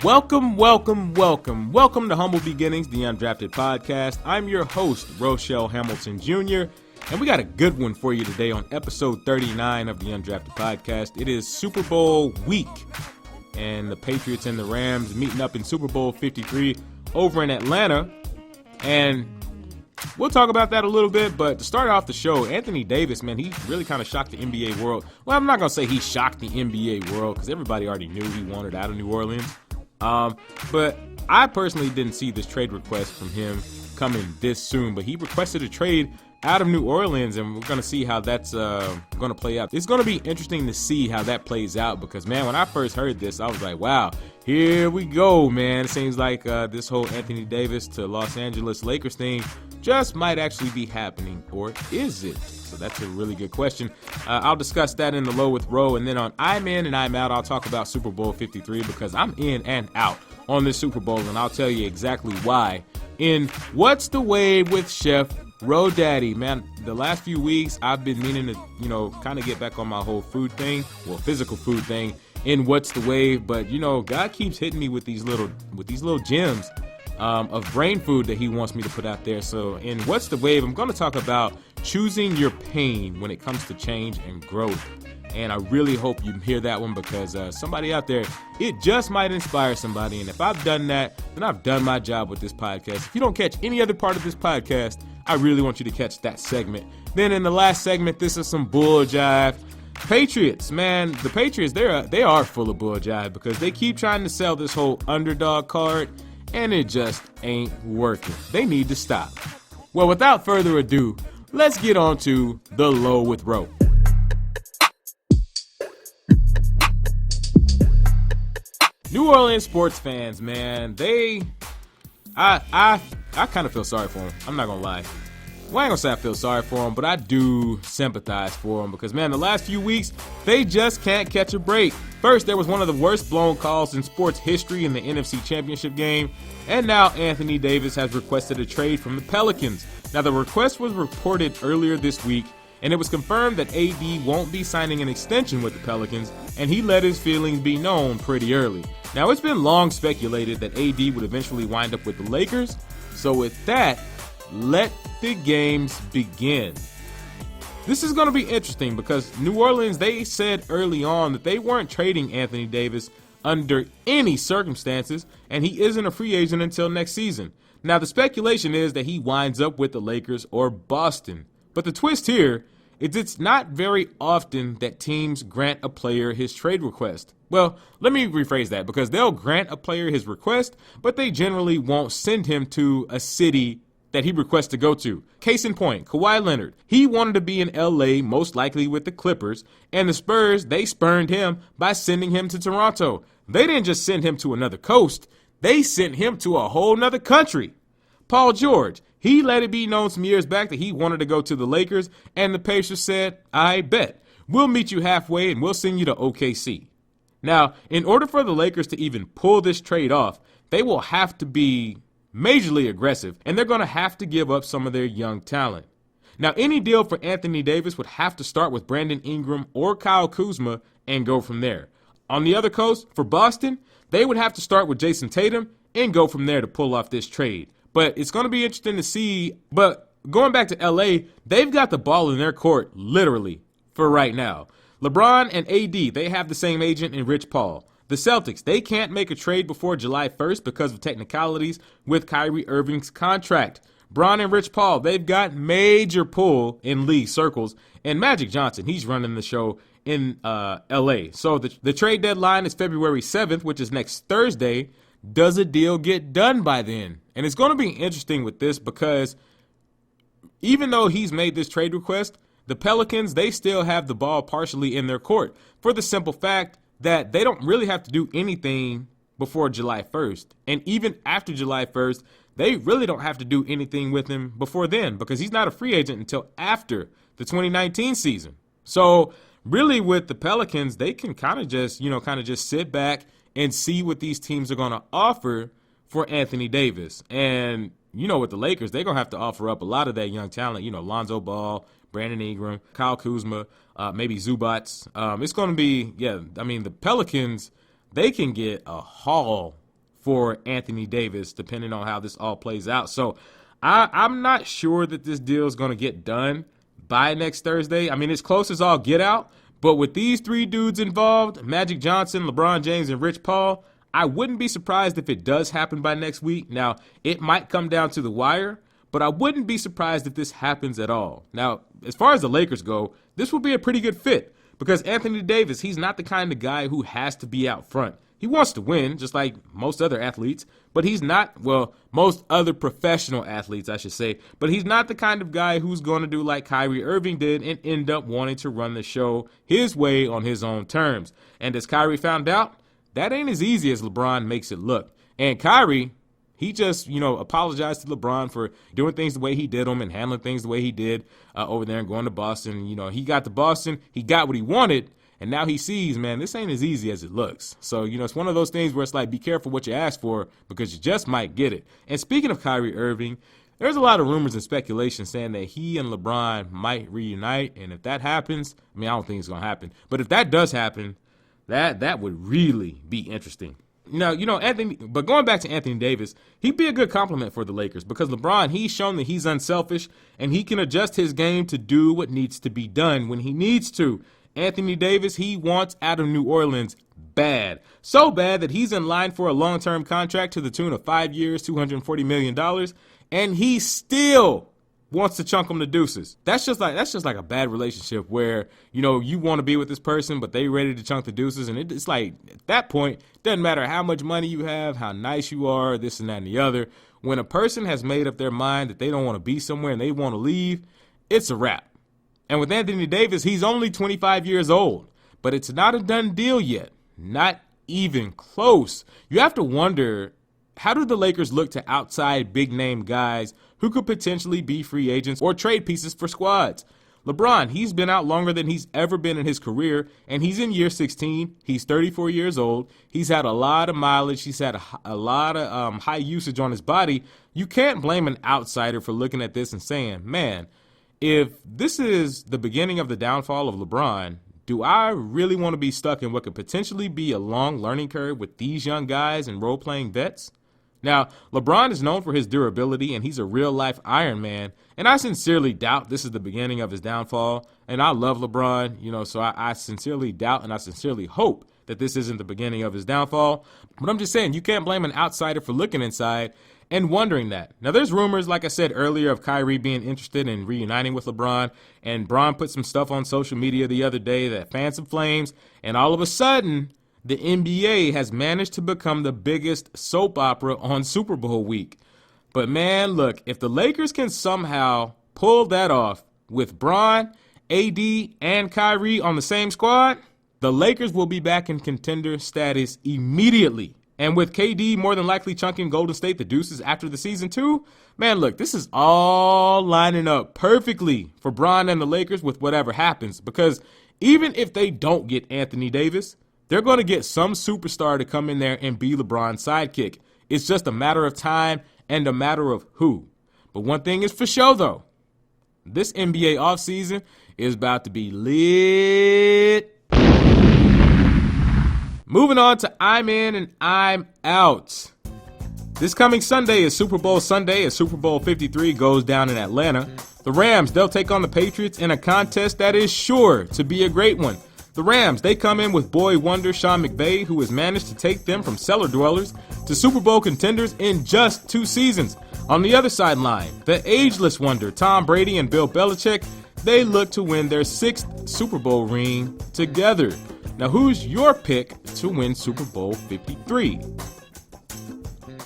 Welcome to Humble Beginnings, the Undrafted podcast. I'm your host, Rochelle Hamilton Jr., and we got a good one for you today on episode 39 of the Undrafted podcast. It is Super Bowl week, and the Patriots and the Rams meeting up in Super Bowl 53 over in Atlanta, and we'll talk about that a little bit, but to start off the show, Anthony Davis, man, he really kind of shocked the NBA world. Well, I'm not going to say he shocked the NBA world because everybody already knew he wanted out of New Orleans. But I personally didn't see this trade request from him coming this soon, but he requested a trade out of New Orleans, and we're going to see how that's going to play out. It's going to be interesting to see how that plays out because, man, when I first heard this, I was like, wow, here we go, man. It seems like this whole Anthony Davis to Los Angeles Lakers thing just might actually be happening, or is it? So that's a really good question. I'll discuss that in the Low with Ro, and then on I'm In and I'm Out, I'll talk about Super Bowl 53 because I'm in and out on this Super Bowl, and I'll tell you exactly why in What's the Wave with Chef Ro Daddy. Man, the last few weeks I've been meaning to, kind of get back on my whole food thing, well, physical food thing in What's the Wave, but God keeps hitting me with these little gems of brain food that he wants me to put out there. So in What's the Wave, I'm going to talk about choosing your pain when it comes to change and growth. And I really hope you hear that one because somebody out there, it just might inspire somebody. And if I've done that, then I've done my job with this podcast. If you don't catch any other part of this podcast, I really want you to catch that segment. Then in the last segment, this is some bull jive. Patriots, man, the Patriots, they are full of bull jive because they keep trying to sell this whole underdog card, and it just ain't working. They need to stop. Well, without further ado, let's get on to the Low with Ro. New Orleans sports fans, man, I kind of feel sorry for them. I'm not going to lie. Well, I ain't going to say I feel sorry for them, but I do sympathize for them because, man, the last few weeks, they just can't catch a break. First, there was one of the worst blown calls in sports history in the NFC Championship game, and now Anthony Davis has requested a trade from the Pelicans. Now, the request was reported earlier this week, and it was confirmed that AD won't be signing an extension with the Pelicans, and he let his feelings be known pretty early. Now, it's been long speculated that AD would eventually wind up with the Lakers, so with that, let the games begin. This is going to be interesting because New Orleans, they said early on that they weren't trading Anthony Davis under any circumstances, and he isn't a free agent until next season. Now, the speculation is that he winds up with the Lakers or Boston. But the twist here is it's not very often that teams grant a player his trade request. Well, let me rephrase that because they'll grant a player his request, but they generally won't send him to a city that he requests to go to. Case in point, Kawhi Leonard. He wanted to be in LA, most likely with the Clippers, and the Spurs, they spurned him by sending him to Toronto. They didn't just send him to another coast, they sent him to a whole nother country. Paul George, he let it be known some years back that he wanted to go to the Lakers, and the Pacers said, I bet. We'll meet you halfway and we'll send you to OKC. Now, in order for the Lakers to even pull this trade off, they will have to be majorly aggressive, and they're going to have to give up some of their young talent. Now, any deal for Anthony Davis would have to start with Brandon Ingram or Kyle Kuzma and go from there. On the other coast, for Boston, they would have to start with Jason Tatum and go from there to pull off this trade. But it's going to be interesting to see. But going back to LA, they've got the ball in their court, literally, for right now. LeBron and AD, they have the same agent in Rich Paul. The Celtics, they can't make a trade before July 1st because of technicalities with Kyrie Irving's contract. Bron and Rich Paul, they've got major pull in league circles. And Magic Johnson, he's running the show in LA. So the trade deadline is February 7th, which is next Thursday. Does a deal get done by then? And it's going to be interesting with this because even though he's made this trade request, the Pelicans, they still have the ball partially in their court for the simple fact that they don't really have to do anything before July 1st. And even after July 1st, they really don't have to do anything with him before then because he's not a free agent until after the 2019 season. So really with the Pelicans, they can kind of just sit back and see what these teams are going to offer for Anthony Davis. And, with the Lakers, they're going to have to offer up a lot of that young talent, Lonzo Ball, Brandon Ingram, Kyle Kuzma, maybe Zubats. It's going to be, the Pelicans, they can get a haul for Anthony Davis, depending on how this all plays out. So I'm not sure that this deal is going to get done by next Thursday. I mean, it's close as all get out, but with these three dudes involved, Magic Johnson, LeBron James, and Rich Paul, I wouldn't be surprised if it does happen by next week. Now, it might come down to the wire, but I wouldn't be surprised if this happens at all. Now, as far as the Lakers go, this will be a pretty good fit because Anthony Davis, he's not the kind of guy who has to be out front. He wants to win, just like most other athletes, but he's not, well, most other professional athletes, I should say, but he's not the kind of guy who's going to do like Kyrie Irving did and end up wanting to run the show his way on his own terms. And as Kyrie found out, that ain't as easy as LeBron makes it look. And Kyrie, he just, apologized to LeBron for doing things the way he did them and handling things the way he did over there and going to Boston. He got to Boston, he got what he wanted, and now he sees, man, this ain't as easy as it looks. So, it's one of those things where it's like, be careful what you ask for because you just might get it. And speaking of Kyrie Irving, there's a lot of rumors and speculation saying that he and LeBron might reunite. And if that happens, I don't think it's going to happen. But if that does happen, that would really be interesting. Now, but going back to Anthony Davis, he'd be a good compliment for the Lakers because LeBron, he's shown that he's unselfish and he can adjust his game to do what needs to be done when he needs to. Anthony Davis, he wants out of New Orleans bad. So bad that he's in line for a long-term contract to the tune of 5 years, $240 million, and he still wants to chunk them the deuces. That's just like a bad relationship where, you want to be with this person, but they ready to chunk the deuces. And it's like, at that point, doesn't matter how much money you have, how nice you are, this and that and the other. When a person has made up their mind that they don't want to be somewhere and they want to leave, it's a wrap. And with Anthony Davis, he's only 25 years old, but it's not a done deal yet. Not even close. You have to wonder, how do the Lakers look to outside big-name guys who could potentially be free agents or trade pieces for squads? LeBron, he's been out longer than he's ever been in his career, and he's in year 16. He's 34 years old. He's had a lot of mileage. He's had a lot of high usage on his body. You can't blame an outsider for looking at this and saying, man, if this is the beginning of the downfall of LeBron, do I really want to be stuck in what could potentially be a long learning curve with these young guys and role-playing vets? Now, LeBron is known for his durability, and he's a real-life Iron Man, and I sincerely doubt this is the beginning of his downfall. And I love LeBron, so I sincerely doubt and I sincerely hope that this isn't the beginning of his downfall. But I'm just saying, you can't blame an outsider for looking inside and wondering that. Now, there's rumors, like I said earlier, of Kyrie being interested in reuniting with LeBron, and Bron put some stuff on social media the other day that fanned some flames, and all of a sudden, the NBA has managed to become the biggest soap opera on Super Bowl week. But man, look, if the Lakers can somehow pull that off with Bron, AD, and Kyrie on the same squad, the Lakers will be back in contender status immediately. And with KD more than likely chunking Golden State the deuces after the season too, man, look, this is all lining up perfectly for Bron and the Lakers with whatever happens. Because even if they don't get Anthony Davis, they're going to get some superstar to come in there and be LeBron's sidekick. It's just a matter of time and a matter of who. But one thing is for sure, though. This NBA offseason is about to be lit. Moving on to I'm in and I'm out. This coming Sunday is Super Bowl Sunday as Super Bowl 53 goes down in Atlanta. The Rams, they'll take on the Patriots in a contest that is sure to be a great one. The Rams, they come in with boy wonder Sean McVay, who has managed to take them from cellar dwellers to Super Bowl contenders in just 2 seasons. On the other sideline, the ageless wonder Tom Brady and Bill Belichick, they look to win their 6th Super Bowl ring together. Now, who's your pick to win Super Bowl 53?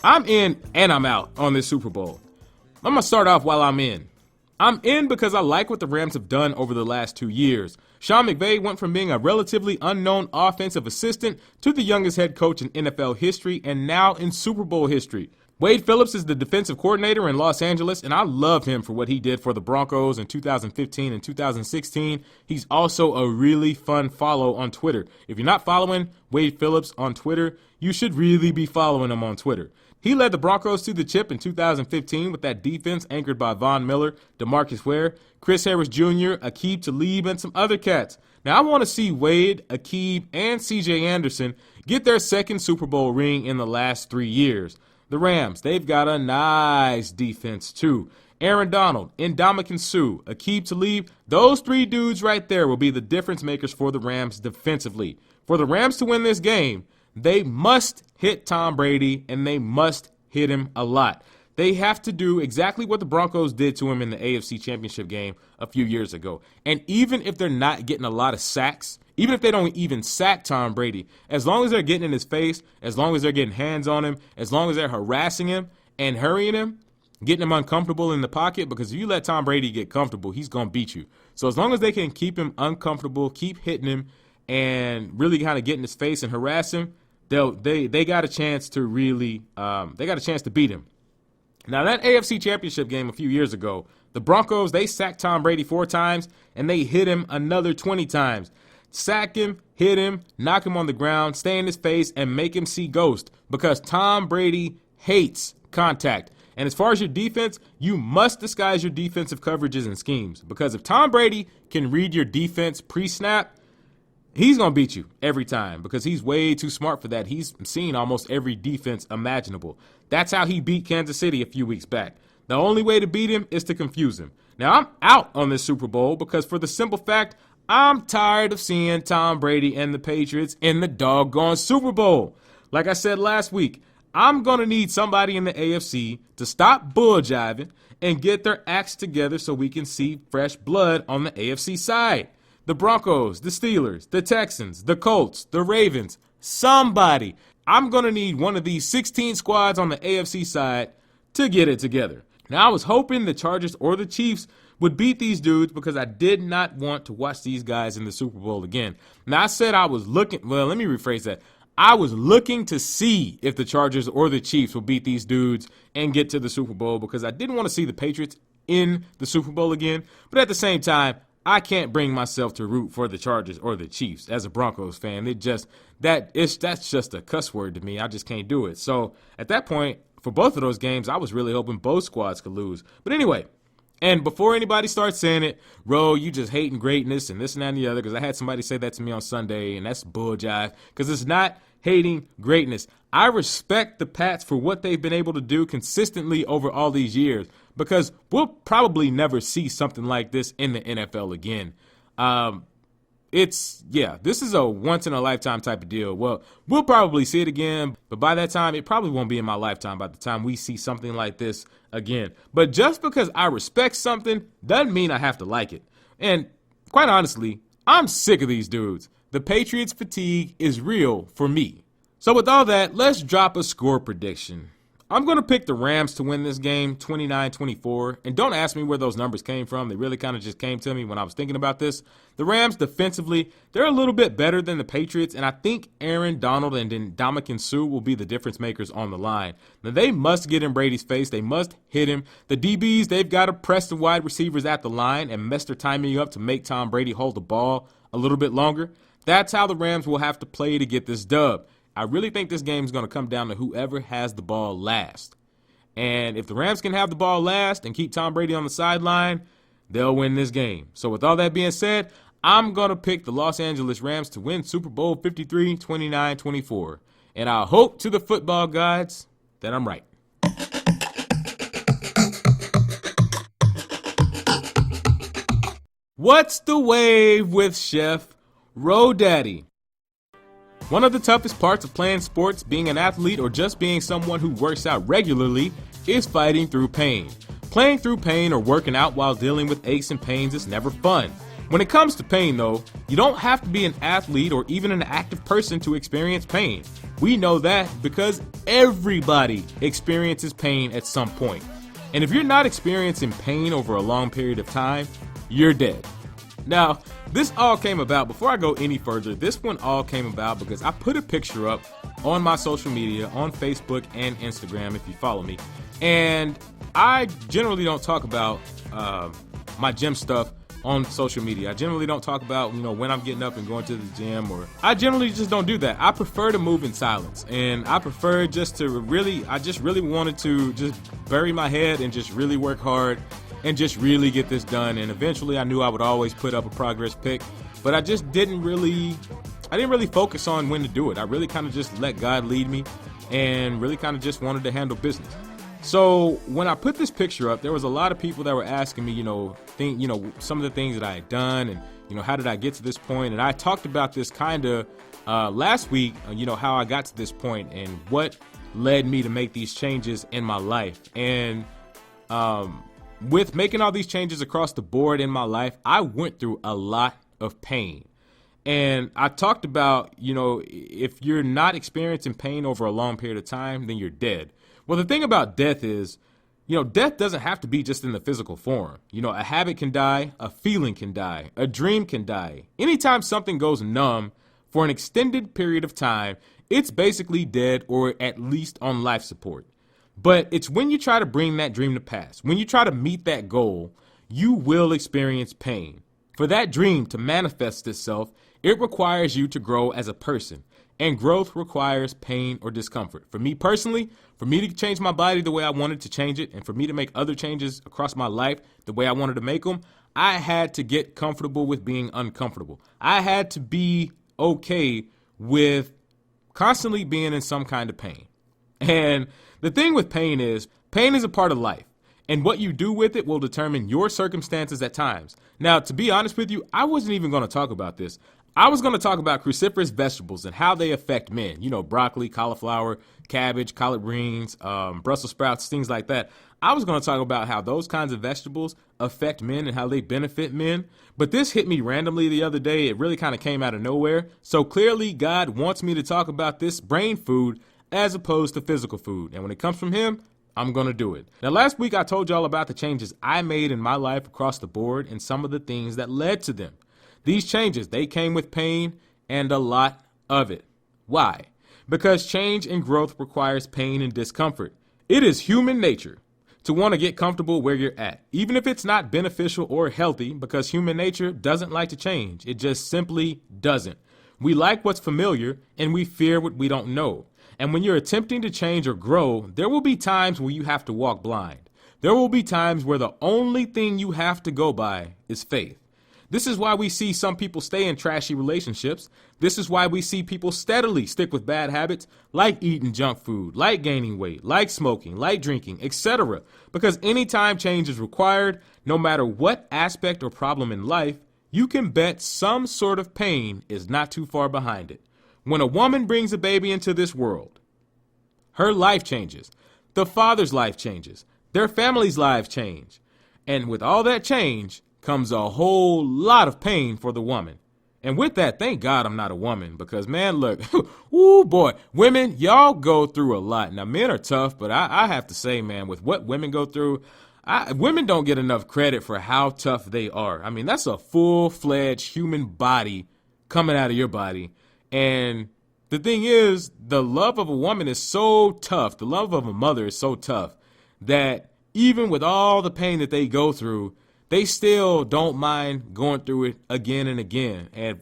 I'm in and I'm out on this Super Bowl. I'm going to start off while I'm in. I'm in because I like what the Rams have done over the last 2 years. Sean McVay went from being a relatively unknown offensive assistant to the youngest head coach in NFL history and now in Super Bowl history. Wade Phillips is the defensive coordinator in Los Angeles, and I love him for what he did for the Broncos in 2015 and 2016. He's also a really fun follow on Twitter. If you're not following Wade Phillips on Twitter, you should really be following him on Twitter. He led the Broncos to the chip in 2015 with that defense anchored by Von Miller, DeMarcus Ware, Chris Harris Jr., Aqib Talib, and some other cats. Now, I want to see Wade, Aqib, and C.J. Anderson get their second Super Bowl ring in the last 3 years. The Rams, they've got a nice defense too. Aaron Donald, Ndamukong Suh, Aqib Talib, those 3 dudes right there will be the difference makers for the Rams defensively. For the Rams to win this game, they must hit Tom Brady, and they must hit him a lot. They have to do exactly what the Broncos did to him in the AFC Championship game a few years ago. And even if they're not getting a lot of sacks, even if they don't even sack Tom Brady, as long as they're getting in his face, as long as they're getting hands on him, as long as they're harassing him and hurrying him, getting him uncomfortable in the pocket, because if you let Tom Brady get comfortable, he's going to beat you. So as long as they can keep him uncomfortable, keep hitting him, and really kind of get in his face and harass him, they got a chance to really they got a chance to beat him. Now, that AFC Championship game a few years ago, the Broncos, they sacked Tom Brady 4 times, and they hit him another 20 times. Sack him, hit him, knock him on the ground, stay in his face, and make him see ghost, because Tom Brady hates contact. And as far as your defense, you must disguise your defensive coverages and schemes, because if Tom Brady can read your defense pre-snap, he's going to beat you every time, because he's way too smart for that. He's seen almost every defense imaginable. That's how he beat Kansas City a few weeks back. The only way to beat him is to confuse him. Now, I'm out on this Super Bowl because, for the simple fact, I'm tired of seeing Tom Brady and the Patriots in the doggone Super Bowl. Like I said last week, I'm going to need somebody in the AFC to stop bulljiving and get their acts together so we can see fresh blood on the AFC side. The Broncos, the Steelers, the Texans, the Colts, the Ravens, somebody. I'm going to need one of these 16 squads on the AFC side to get it together. Now, I was hoping the Chargers or the Chiefs would beat these dudes because I did not want to watch these guys in the Super Bowl again. Now, I said I was looking, well, let me rephrase that. I was looking to see if the Chargers or the Chiefs will beat these dudes and get to the Super Bowl, because I didn't want to see the Patriots in the Super Bowl again. But at the same time, I can't bring myself to root for the Chargers or the Chiefs as a Broncos fan. That's just a cuss word to me. I just can't do it. So at that point, for both of those games, I was really hoping both squads could lose. But anyway, and before anybody starts saying it, Ro, you just hating greatness and this and that and the other, because I had somebody say that to me on Sunday, and that's bulljive, because it's not hating greatness. I respect the Pats for what they've been able to do consistently over all these years, because we'll probably never see something like this in the NFL again. This is a once-in-a-lifetime type of deal. Well, we'll probably see it again, but by that time, it probably won't be in my lifetime by the time we see something like this again. But just because I respect something doesn't mean I have to like it. And quite honestly, I'm sick of these dudes. The Patriots fatigue is real for me. So with all that, let's drop a score prediction. I'm going to pick the Rams to win this game 29-24. And don't ask me where those numbers came from. They really kind of just came to me when I was thinking about this. The Rams defensively, they're a little bit better than the Patriots. And I think Aaron Donald and Ndamukong Suh will be the difference makers on the line. Now, they must get in Brady's face. They must hit him. The DBs, they've got to press the wide receivers at the line and mess their timing up to make Tom Brady hold the ball a little bit longer. That's how the Rams will have to play to get this dub. I really think this game is going to come down to whoever has the ball last. And if the Rams can have the ball last and keep Tom Brady on the sideline, they'll win this game. So with all that being said, I'm going to pick the Los Angeles Rams to win Super Bowl 53, 29-24. And I hope to the football gods that I'm right. What's the wave with Chef Rodaddy? One of the toughest parts of playing sports, being an athlete, or just being someone who works out regularly is fighting through pain. Playing through pain or working out while dealing with aches and pains is never fun. When it comes to pain, though, you don't have to be an athlete or even an active person to experience pain. We know that because everybody experiences pain at some point. And if you're not experiencing pain over a long period of time, you're dead. Now, this all came about, before I go any further, this one all came about because I put a picture up on my social media, on Facebook and Instagram, if you follow me. And I generally don't talk about my gym stuff on social media. I generally don't talk about, when I'm getting up and going to the gym, or I generally just don't do that. I prefer to move in silence, and I prefer just to I just really wanted to just bury my head and just really work hard and just really get this done. And eventually I knew I would always put up a progress pic, but I just didn't really I didn't really focus on when to do it. I really kind of just let God lead me and really kind of just wanted to handle business. So when I put this picture up, there was a lot of people that were asking me, some of the things that I had done and, how did I get to this point? And I talked about this kind of last week, how I got to this point and what led me to make these changes in my life. And with making all these changes across the board in my life, I went through a lot of pain. And I talked about, if you're not experiencing pain over a long period of time, then you're dead. Well, the thing about death is, death doesn't have to be just in the physical form. A habit can die, a feeling can die, a dream can die. Anytime something goes numb for an extended period of time, it's basically dead or at least on life support. But it's when you try to bring that dream to pass, when you try to meet that goal, you will experience pain. For that dream to manifest itself, it requires you to grow as a person. And growth requires pain or discomfort. For me personally, for me to change my body the way I wanted to change it, and for me to make other changes across my life the way I wanted to make them, I had to get comfortable with being uncomfortable. I had to be okay with constantly being in some kind of pain. And the thing with pain is a part of life. And what you do with it will determine your circumstances at times. Now, to be honest with you, I wasn't even going to talk about this. I was going to talk about cruciferous vegetables and how they affect men. Broccoli, cauliflower, cabbage, collard greens, Brussels sprouts, things like that. I was going to talk about how those kinds of vegetables affect men and how they benefit men. But this hit me randomly the other day. It really kind of came out of nowhere. So clearly, God wants me to talk about this brain food as opposed to physical food. And when it comes from him, I'm going to do it. Now, last week, I told y'all about the changes I made in my life across the board and some of the things that led to them. These changes, they came with pain and a lot of it. Why? Because change and growth requires pain and discomfort. It is human nature to want to get comfortable where you're at, even if it's not beneficial or healthy, because human nature doesn't like to change. It just simply doesn't. We like what's familiar and we fear what we don't know. And when you're attempting to change or grow, there will be times where you have to walk blind. There will be times where the only thing you have to go by is faith. This is why we see some people stay in trashy relationships. This is why we see people steadily stick with bad habits like eating junk food, like gaining weight, like smoking, like drinking, etc. Because anytime change is required, no matter what aspect or problem in life, you can bet some sort of pain is not too far behind it. When a woman brings a baby into this world, her life changes. The father's life changes. Their family's lives change. And with all that change comes a whole lot of pain for the woman. And with that, thank God I'm not a woman because, man, look, ooh, boy, women, y'all go through a lot. Now, men are tough, but I have to say, man, with what women go through, women don't get enough credit for how tough they are. I mean, that's a full-fledged human body coming out of your body. And the thing is, the love of a woman is so tough. The love of a mother is so tough that even with all the pain that they go through, they still don't mind going through it again and again. And,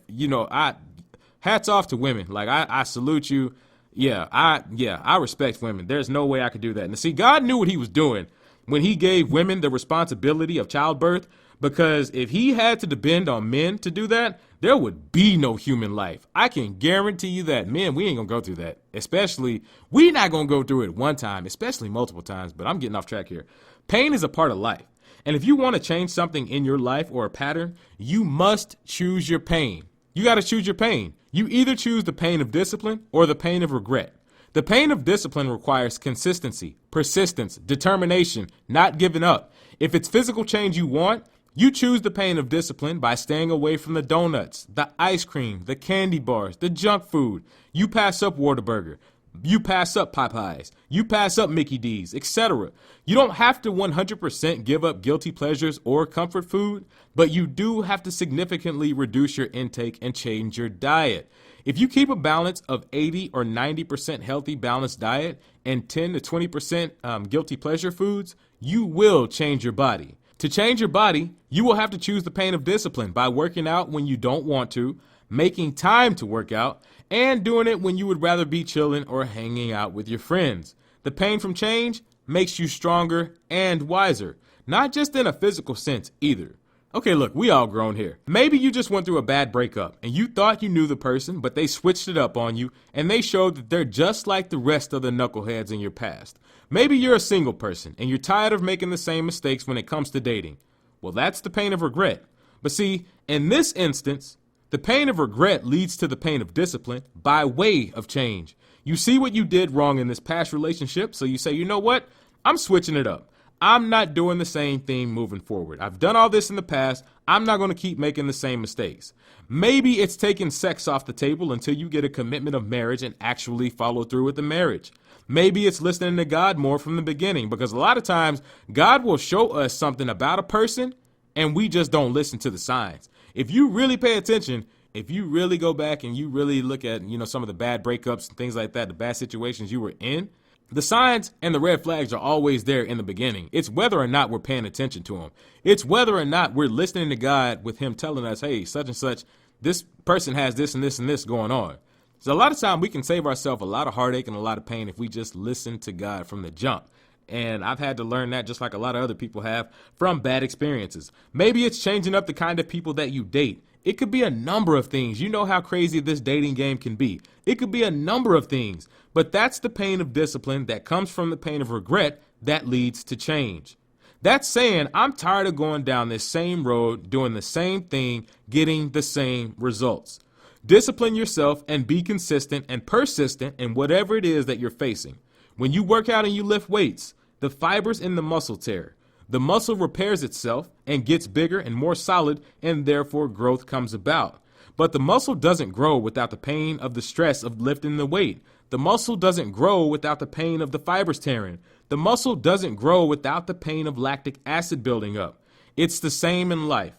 hats off to women. Like, I salute you. I respect women. There's no way I could do that. And see, God knew what he was doing when he gave women the responsibility of childbirth, because if he had to depend on men to do that, there would be no human life. I can guarantee you that. Men, we ain't gonna go through that. Especially, we not gonna go through it one time, especially multiple times, but I'm getting off track here. Pain is a part of life. And if you want to change something in your life or a pattern, you must choose your pain. You got to choose your pain. You either choose the pain of discipline or the pain of regret. The pain of discipline requires consistency, persistence, determination, not giving up. If it's physical change you want, you choose the pain of discipline by staying away from the donuts, the ice cream, the candy bars, the junk food. You pass up Whataburger. You pass up Popeyes. You pass up Mickey D's, etc. You don't have to 100% give up guilty pleasures or comfort food, but you do have to significantly reduce your intake and change your diet. If you keep a balance of 80 or 90% healthy balanced diet and 10 to 20% guilty pleasure foods, you will change your body. To change your body, you will have to choose the pain of discipline by working out when you don't want to, making time to work out, and doing it when you would rather be chilling or hanging out with your friends. The pain from change makes you stronger and wiser, not just in a physical sense either. Okay, look, we all grown here. Maybe you just went through a bad breakup and you thought you knew the person, but they switched it up on you and they showed that they're just like the rest of the knuckleheads in your past. Maybe you're a single person and you're tired of making the same mistakes when it comes to dating. Well, that's the pain of regret. But see, in this instance, the pain of regret leads to the pain of discipline by way of change. You see what you did wrong in this past relationship, so you say, you know what? I'm switching it up. I'm not doing the same thing moving forward. I've done all this in the past. I'm not going to keep making the same mistakes. Maybe it's taking sex off the table until you get a commitment of marriage and actually follow through with the marriage. Maybe it's listening to God more from the beginning, because a lot of times God will show us something about a person and we just don't listen to the signs. If you really pay attention, if you really go back and you really look at, some of the bad breakups and things like that, the bad situations you were in, the signs and the red flags are always there in the beginning. It's whether or not we're paying attention to them. It's whether or not we're listening to God with him telling us, hey, such and such, this person has this and this and this going on. So a lot of time we can save ourselves a lot of heartache and a lot of pain if we just listen to God from the jump. And I've had to learn that, just like a lot of other people have, from bad experiences. Maybe it's changing up the kind of people that you date. It could be a number of things. You know how crazy this dating game can be. It could be a number of things. But that's the pain of discipline that comes from the pain of regret that leads to change. That's saying I'm tired of going down this same road, doing the same thing, getting the same results. Discipline yourself and be consistent and persistent in whatever it is that you're facing. When you work out and you lift weights, the fibers in the muscle tear. The muscle repairs itself and gets bigger and more solid, and therefore growth comes about. But the muscle doesn't grow without the pain of the stress of lifting the weight. The muscle doesn't grow without the pain of the fibers tearing. The muscle doesn't grow without the pain of lactic acid building up. It's the same in life.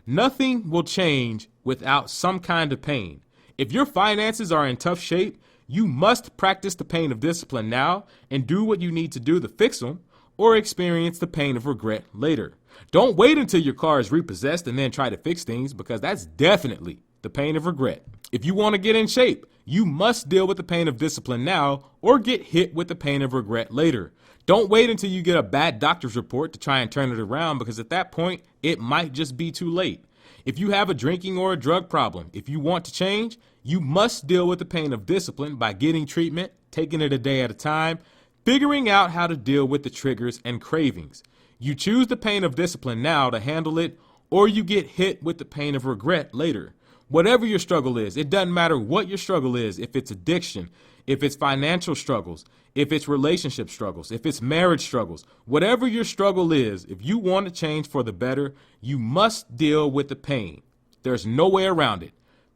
Nothing will change without some kind of pain. If your finances are in tough shape, you must practice the pain of discipline now and do what you need to do to fix them, or experience the pain of regret later. Don't wait until your car is repossessed and then try to fix things, because that's definitely the pain of regret. If you want to get in shape, you must deal with the pain of discipline now or get hit with the pain of regret later. Don't wait until you get a bad doctor's report to try and turn it around, because at that point, it might just be too late. If you have a drinking or a drug problem, if you want to change, you must deal with the pain of discipline by getting treatment, taking it a day at a time, figuring out how to deal with the triggers and cravings. You choose the pain of discipline now to handle it, or you get hit with the pain of regret later. Whatever your struggle is, it doesn't matter what your struggle is, if it's addiction, if it's financial struggles, if it's relationship struggles, if it's marriage struggles, whatever your struggle is, if you want to change for the better, you must deal with the pain. There's no way around it.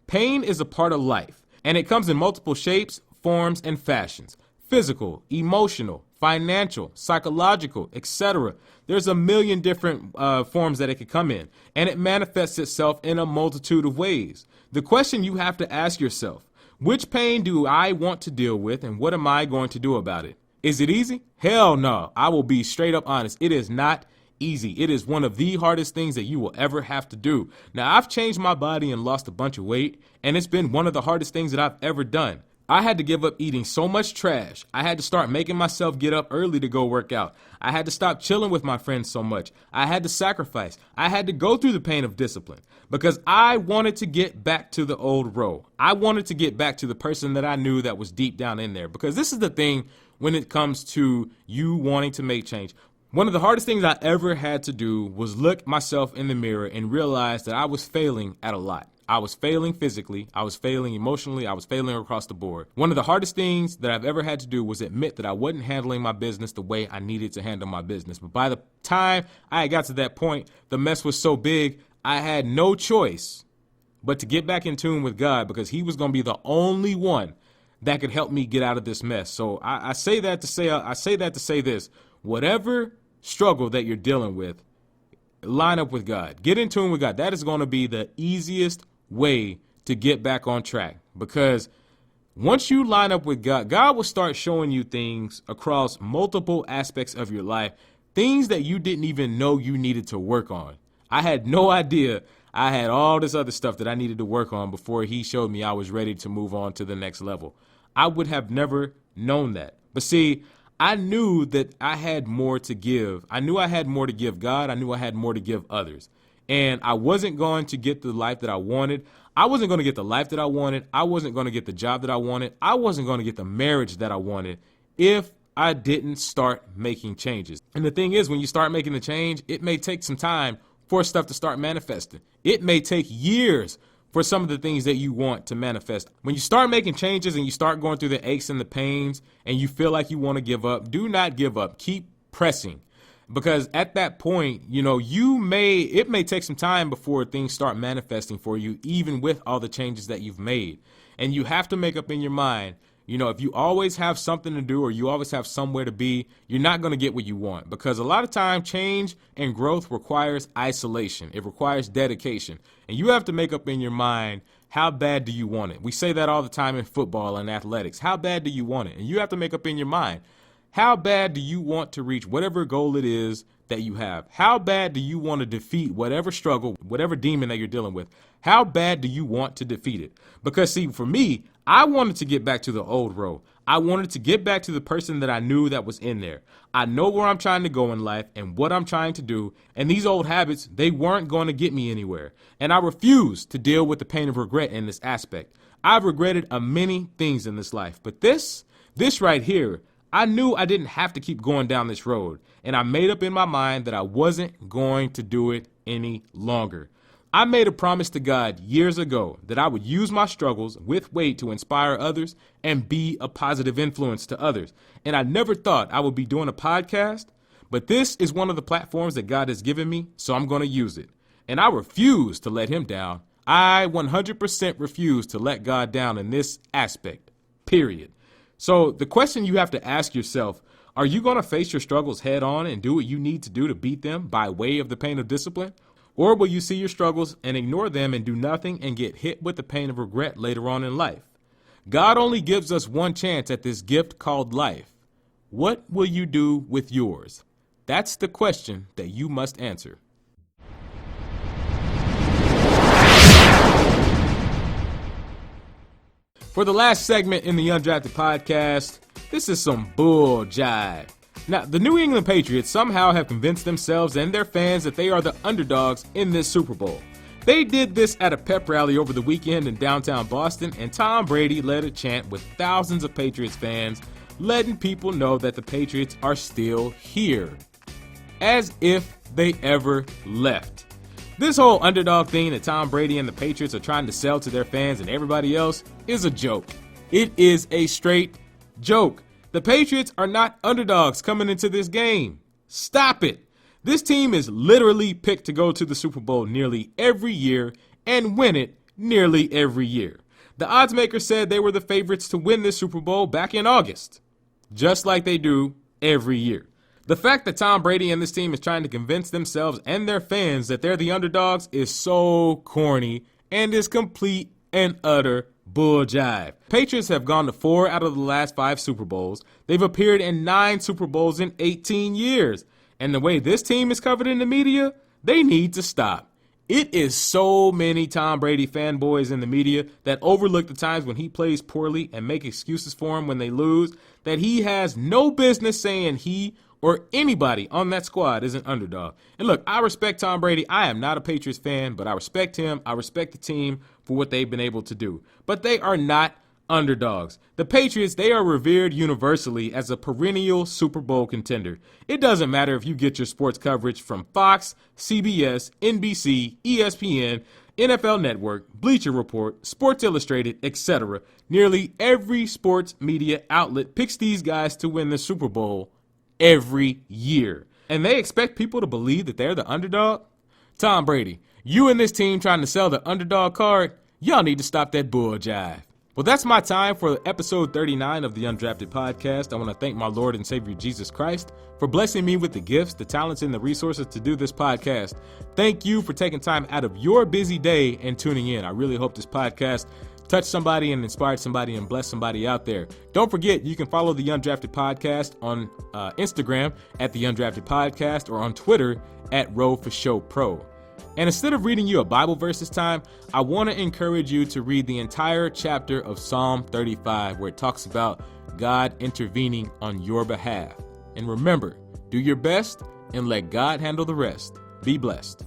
Pain is a part of life, and it comes in multiple shapes, forms, and fashions. Physical, emotional, financial, psychological, etc. There's a million different forms that it could come in, and it manifests itself in a multitude of ways. The question you have to ask yourself, which pain do I want to deal with, and what am I going to do about it? Is it easy? Hell no. I will be straight up honest. It is not easy. It is one of the hardest things that you will ever have to do. Now, I've changed my body and lost a bunch of weight, and it's been one of the hardest things that I've ever done. I had to give up eating so much trash. I had to start making myself get up early to go work out. I had to stop chilling with my friends so much. I had to sacrifice. I had to go through the pain of discipline because I wanted to get back to the old Ro. I wanted to get back to the person that I knew that was deep down in there, because this is the thing when it comes to you wanting to make change. One of the hardest things I ever had to do was look myself in the mirror and realize that I was failing at a lot. I was failing physically, I was failing emotionally, I was failing across the board. One of the hardest things that I've ever had to do was admit that I wasn't handling my business the way I needed to handle my business. But by the time I got to that point, the mess was so big, I had no choice but to get back in tune with God, because he was going to be the only one that could help me get out of this mess. So I say that to say this: whatever struggle that you're dealing with, line up with God. Get in tune with God. That is going to be the easiest way to get back on track, because once you line up with God, God will start showing you things across multiple aspects of your life, things that you didn't even know you needed to work on. I had no idea I had all this other stuff that I needed to work on before he showed me I was ready to move on to the next level. I would have never known that. But see, I knew that I had more to give. I knew I had more to give God. I knew I had more to give others. and I wasn't going to get the life that I wanted. I wasn't going to get the life that I wanted. I wasn't going to get the job that I wanted. I wasn't going to get the marriage that I wanted if I didn't start making changes. And the thing is, when you start making the change, it may take some time for stuff to start manifesting. It may take years for some of the things that you want to manifest. When you start making changes and you start going through the aches and the pains and you feel like you want to give up, do not give up. Keep pressing. Because at that point, it may take some time before things start manifesting for you, even with all the changes that you've made. And you have to make up in your mind, if you always have something to do or you always have somewhere to be, you're not going to get what you want. Because a lot of time, change and growth requires isolation. It requires dedication. And you have to make up in your mind, how bad do you want it? We say that all the time in football and athletics. How bad do you want it? And you have to make up in your mind, how bad do you want to reach whatever goal it is that you have? How bad do you want to defeat whatever struggle, whatever demon that you're dealing with? How bad do you want to defeat it? Because see, for me, I wanted to get back to the old road. I wanted to get back to the person that I knew that was in there. I know where I'm trying to go in life and what I'm trying to do. And these old habits, they weren't going to get me anywhere. And I refused to deal with the pain of regret in this aspect. I've regretted many things in this life, but this right here, I knew I didn't have to keep going down this road, and I made up in my mind that I wasn't going to do it any longer. I made a promise to God years ago that I would use my struggles with weight to inspire others and be a positive influence to others. And I never thought I would be doing a podcast, but this is one of the platforms that God has given me, so I'm going to use it. And I refuse to let him down. I 100% refuse to let God down in this aspect, period. So the question you have to ask yourself, are you going to face your struggles head on and do what you need to do to beat them by way of the pain of discipline? Or will you see your struggles and ignore them and do nothing and get hit with the pain of regret later on in life? God only gives us one chance at this gift called life. What will you do with yours? That's the question that you must answer. For the last segment in the Undrafted podcast, this is some bull jive. Now, the New England Patriots somehow have convinced themselves and their fans that they are the underdogs in this Super Bowl. They did this at a pep rally over the weekend in downtown Boston, and Tom Brady led a chant with thousands of Patriots fans, letting people know that the Patriots are still here, as if they ever left. This whole underdog thing that Tom Brady and the Patriots are trying to sell to their fans and everybody else is a joke. It is a straight joke. The Patriots are not underdogs coming into this game. Stop it. This team is literally picked to go to the Super Bowl nearly every year and win it nearly every year. The odds makers said they were the favorites to win this Super Bowl back in August, just like they do every year. The fact that Tom Brady and this team is trying to convince themselves and their fans that they're the underdogs is so corny and is complete and utter bull jive. Patriots have gone to 4 out of the last 5 Super Bowls. They've appeared in 9 Super Bowls in 18 years. And the way this team is covered in the media, they need to stop. It is so many Tom Brady fanboys in the media that overlook the times when he plays poorly and make excuses for him when they lose, that he has no business saying he or anybody on that squad is an underdog. And look, I respect Tom Brady. I am not a Patriots fan, but I respect him. I respect the team for what they've been able to do. But they are not underdogs. The Patriots, they are revered universally as a perennial Super Bowl contender. It doesn't matter if you get your sports coverage from Fox, CBS, NBC, ESPN, NFL Network, Bleacher Report, Sports Illustrated, etc. Nearly every sports media outlet picks these guys to win the Super Bowl every year. And they expect people to believe that they're the underdog? Tom Brady, you and this team trying to sell the underdog card, y'all need to stop that bull jive. Well, that's my time for episode 39 of the Undrafted podcast. I want to thank my Lord and Savior Jesus Christ for blessing me with the gifts, the talents, and the resources to do this podcast. Thank you for taking time out of your busy day and tuning in. I really hope this podcast touched somebody and inspired somebody and blessed somebody out there. Don't forget, you can follow the Undrafted Podcast on Instagram at the Undrafted Podcast or on Twitter at Row4Show Pro. And instead of reading you a Bible verse this time, I want to encourage you to read the entire chapter of Psalm 35, where it talks about God intervening on your behalf. And remember, do your best and let God handle the rest. Be blessed.